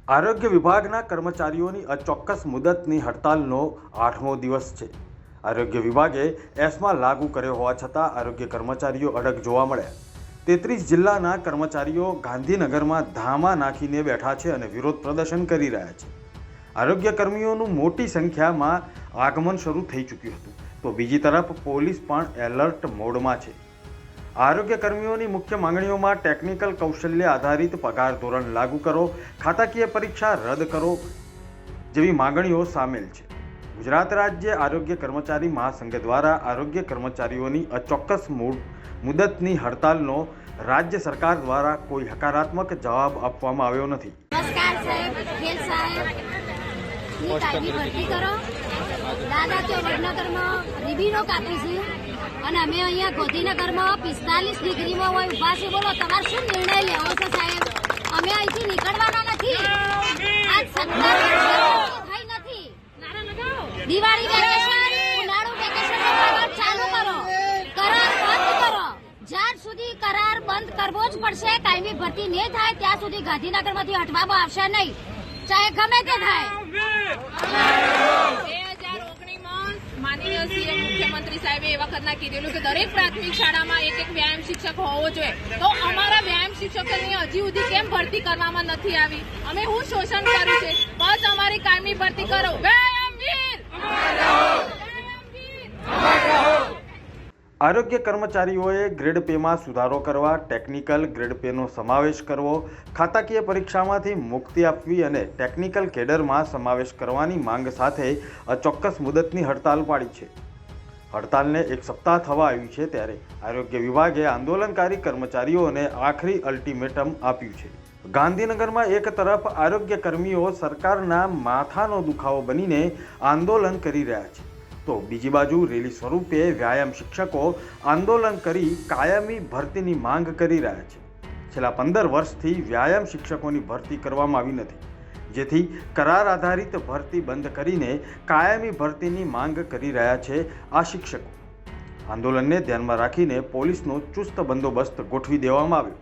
આરોગ્ય વિભાગના કર્મચારીઓની અચોક્કસ મુદતની હડતાલનો 8મો દિવસ છે। આરોગ્ય વિભાગે એસમાં લાગુ કર્યો હોવા છતાં આરોગ્ય કર્મચારીઓ અડગ જોવા મળ્યા। 33 જિલ્લાના કર્મચારીઓ ગાંધીનગરમાં ધામા નાખીને બેઠા છે અને વિરોધ પ્રદર્શન કરી રહ્યા છે। આરોગ્ય કર્મીઓનું મોટી સંખ્યામાં આગમન શરૂ થઈ ચૂક્યું હતું, તો બીજી તરફ પોલીસ પણ એલર્ટ મોડમાં છે। આરોગ્ય કર્મીઓની મુખ્ય માંગણીઓમાં ટેકનિકલ કૌશલ્ય આધારિત પગાર ધોરણ લાગુ કરો, ખાતાકીય પરીક્ષા રદ કરો જેવી માંગણીઓ સામેલ છે। ગુજરાત રાજ્ય આરોગ્ય કર્મચારી મહાસંઘ દ્વારા આરોગ્ય કર્મચારીઓની અચોક્કસ મુદતની હડતાલનો રાજ્ય સરકાર દ્વારા કોઈ હકારાત્મક જવાબ આપવામાં આવ્યો નથી। નમસ્કાર સાહેબ, ખેલ સાહેબ ની કાયમી ભરતી કરો। દાદા તો વડનગરમાં રીબીનો કાપીશું અને અમે અહીંયા ગોધીનગરમાં 45 ડિગ્રીમાં હોય ઉભા છે। બોલો, તમારે શું નિર્ણય લેવો છે સાહેબ? અમે અહીંથી નીકળવાના નથી। આ સત્તા થઈ નથી। દિવાળી વેકેશન, ઉનાળુ વેકેશન ચાલુ કરો, કરાર બંધ કરો। જ્યાં સુધી કરાર બંધ કરવો જ પડશે, કાયમી ભરતી નહીં થાય ત્યાં સુધી ગાંધીનગરમાંથી હટવામાં આવશે નહીં, ચાહે ગમે તે થાય। માનનીય સીએમ મુખ્યમંત્રી સાહેબે એ વખતના કીધેલું કે દરેક પ્રાથમિક શાળામાં એક વ્યાયામ શિક્ષક હોવો જોઈએ। તો અમારા વ્યાયામ શિક્ષકોની હજી સુધી કેમ ભરતી કરવામાં નથી આવી? અમે શું શોષણ કર્યું છે? બસ અમારી કાયમી ભરતી કરો। આરોગ્ય કર્મચારીઓએ ગ્રેડ પેમાં સુધારો કરવા, ટેકનિકલ ગ્રેડ પેનો સમાવેશ કરવો, ખાતાકીય પરીક્ષામાંથી મુક્તિ આપવી અને ટેકનિકલ કેડરમાં સમાવેશ કરવાની માંગ સાથે અચોક્કસ મુદતની હડતાલ પાડી છે। હડતાલને 1 સપ્તાહ થવા આવ્યું છે, ત્યારે આરોગ્ય વિભાગે આંદોલનકારી કર્મચારીઓને આખરી અલ્ટિમેટમ આપ્યું છે। ગાંધીનગરમાં એક તરફ આરોગ્ય કર્મીઓ સરકારના માથાનો દુખાવો બનીને આંદોલન કરી રહ્યા છે, તો બીજી બાજુ રેલી સ્વરૂપે વ્યાયામ શિક્ષકો આંદોલન કરી કાયમી ભરતીની માંગ કરી રહ્યા છે। છેલ્લા 15 વર્ષથી વ્યાયામ શિક્ષકોની ભરતી કરવામાં આવી નથી, જેથી કરાર આધારિત ભરતી બંધ કરીને કાયમી ભરતીની માંગ કરી રહ્યા છે આ શિક્ષકો। આંદોલનને ધ્યાનમાં રાખીને પોલીસનો ચુસ્ત બંદોબસ્ત ગોઠવી દેવામાં આવ્યો।